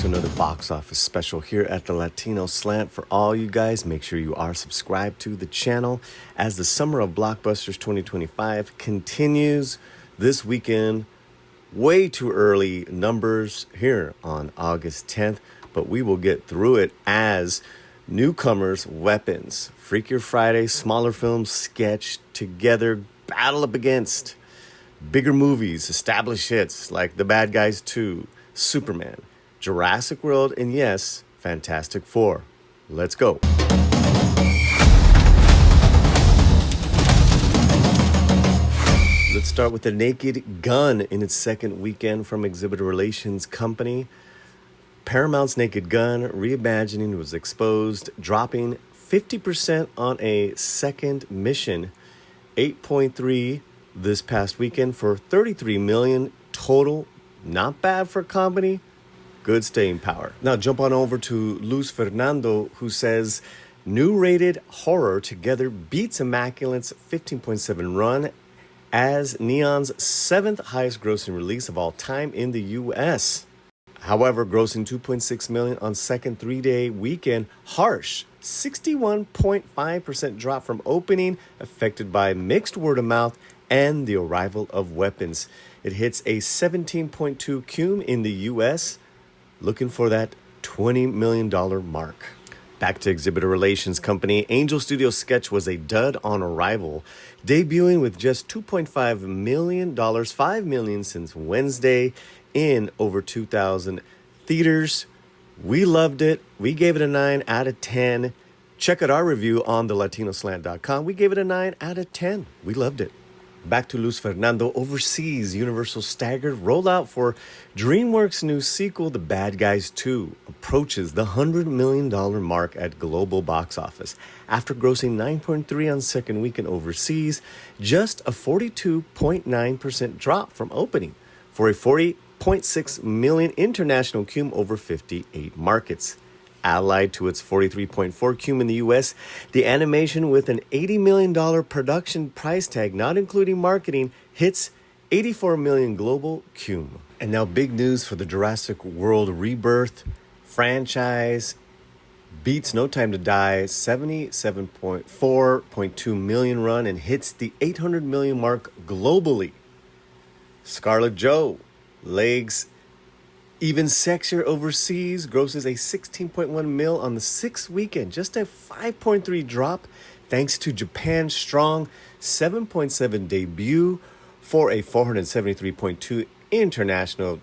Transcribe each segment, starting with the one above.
to another box office special here at the Latino Slant. For all you guys, make sure you are subscribed to the channel as the Summer of Blockbusters 2025 continues this weekend. Way too early numbers here on August 10th, but we will get through it as newcomers, weapons, Freakier Friday, smaller films sketched together, battle up against bigger movies, established hits like The Bad Guys 2, Superman, Jurassic World, and yes, Fantastic Four. Let's go. Let's start with The Naked Gun in its second weekend from Exhibitor Relations Company. Paramount's Naked Gun reimagining was exposed, dropping 50% on a second mission, 8.3 this past weekend for $33 million total. Not bad for a comedy. Good staying power. Now jump on over to Luis Fernando, who says new rated horror together beats Immaculate's 15.7 run as Neon's 7th highest grossing release of all time in the U.S. However, grossing $2.6 million on second three-day weekend, harsh 61.5% drop from opening, affected by mixed word of mouth and the arrival of weapons. It hits a 17.2 cum in the U.S., looking for that $20 million mark. Back to Exhibitor Relations Company, Angel Studios' sketch was a dud on arrival, debuting with just $2.5 million, $5 million since Wednesday in over 2,000 theaters. We loved it. We gave it a 9 out of 10. Check out our review on thelatinoslant.com. We gave it a 9 out of 10. We loved it. Back to Luis Fernando. Overseas, Universal staggered rollout for DreamWorks' new sequel, The Bad Guys 2, approaches the $100 million mark at global box office. After grossing 9.3 on second weekend overseas, just a 42.9% drop from opening for a 40.6 million international cum over 58 markets. Allied to its 43.4 cum in the U.S., the animation with an $80 million production price tag, not including marketing, hits $84 million global cum. And now big news for the Jurassic World Rebirth franchise. Beats No Time to Die, 77.4.2 million run and hits the 800 million mark globally. Scarlett Joe, legs even sexier overseas, grosses a 16.1 mil on the sixth weekend, just a 5.3 drop thanks to Japan's strong 7.7 debut for a 473.2 international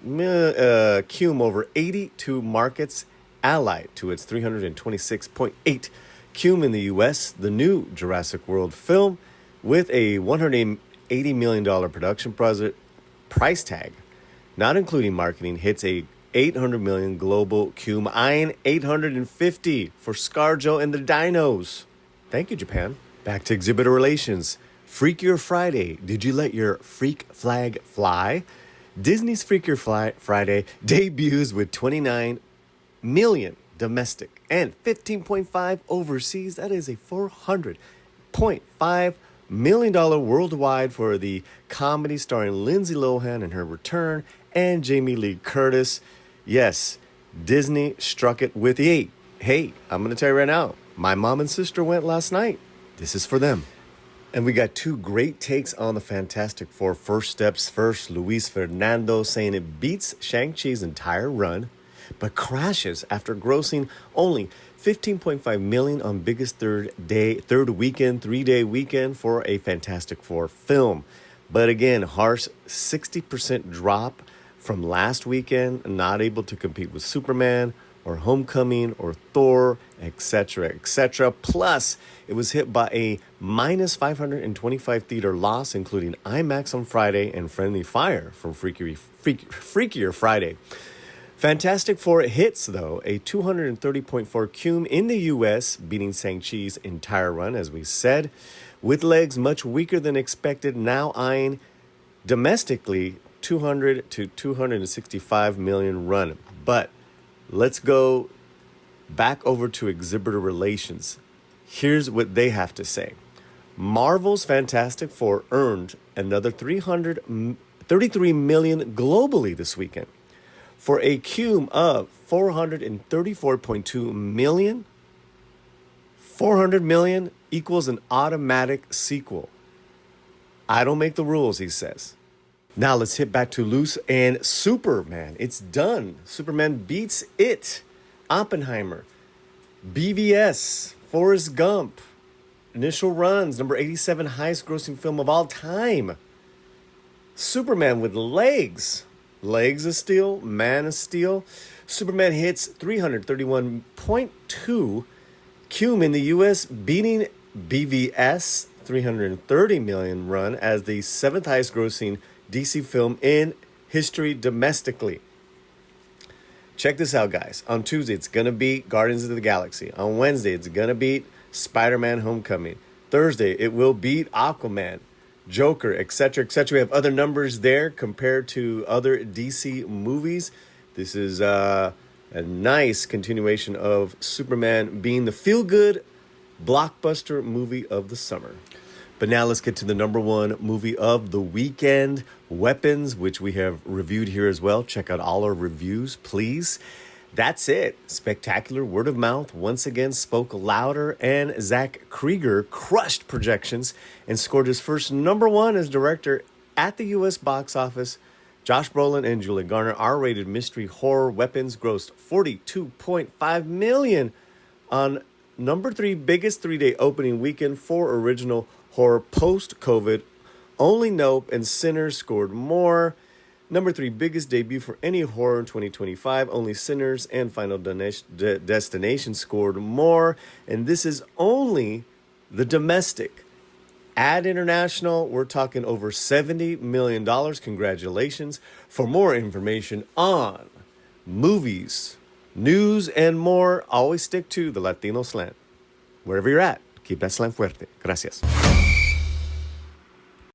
cum over 82 markets, allied to its 326.8 cum in the U.S. The new Jurassic World film with a $180 million production price tag, not including marketing, hits a 800 million global cum, eyeing 850 for ScarJo and the Dinos. Thank you, Japan. Back to Exhibitor Relations. Freakier Friday. Did you let your freak flag fly? Disney's Freakier Friday debuts with 29 million domestic and 15.5 overseas. That is a $400.5 million worldwide for the comedy starring Lindsay Lohan in her return and Jamie Lee Curtis. Yes, Disney struck it with the 8. Hey, I'm going to tell you right now, my mom and sister went last night. This is for them. And we got two great takes on the Fantastic Four. First steps first, Luis Fernando saying it beats Shang-Chi's entire run, but crashes after grossing only $15.5 million on biggest three-day weekend for a Fantastic Four film. But again, harsh 60% drop from last weekend, not able to compete with Superman or Homecoming or Thor, etc., etc. Plus, it was hit by a minus 525 theater loss, including IMAX on Friday and Friendly Fire from Freakier Friday. Fantastic Four hits, though, a 230.4 cum in the U.S., beating Shang-Chi's entire run, as we said, with legs much weaker than expected, now eyeing domestically 200 to 265 million run. But let's go back over to Exhibitor Relations. Here's what they have to say. Marvel's Fantastic Four earned another $33 million globally this weekend for a cum of 434.2 million. 400 million equals an automatic sequel. I don't make the rules, he says. Now let's hit back to Loose and Superman. It's done. Superman beats it. Oppenheimer. BVS. Forrest Gump. Initial runs. Number 87 highest grossing film of all time. Superman with legs. Legs of Steel. Man of Steel. Superman hits 331.2 cum in the U.S., beating BVS 330 million run as the seventh highest grossing DC film in history domestically. Check this out, guys. On Tuesday, it's going to beat Guardians of the Galaxy. On Wednesday, it's going to beat Spider-Man Homecoming. Thursday, it will beat Aquaman, Joker, etc., etc. We have other numbers there compared to other DC movies. This is a nice continuation of Superman being the feel-good blockbuster movie of the summer. But now let's get to the number one movie of the weekend, Weapons, which we have reviewed here as well. Check out all our reviews, please. That's it. Spectacular word of mouth once again spoke louder, and Zach Krieger crushed projections and scored his first number one as director at the U.S. box office. Josh Brolin and Julia Garner R-rated mystery horror Weapons grossed $42.5 million on number 3 biggest 3-day opening weekend for original horror post-COVID. Only Nope and Sinners scored more. Number 3 biggest debut for any horror in 2025. Only Sinners and Final Destination scored more. And this is only the domestic. Add international, we're talking over $70 million. Congratulations. For more information on movies, news, and more, always stick to the Latino Slant. Wherever you're at, keep that slant fuerte. Gracias.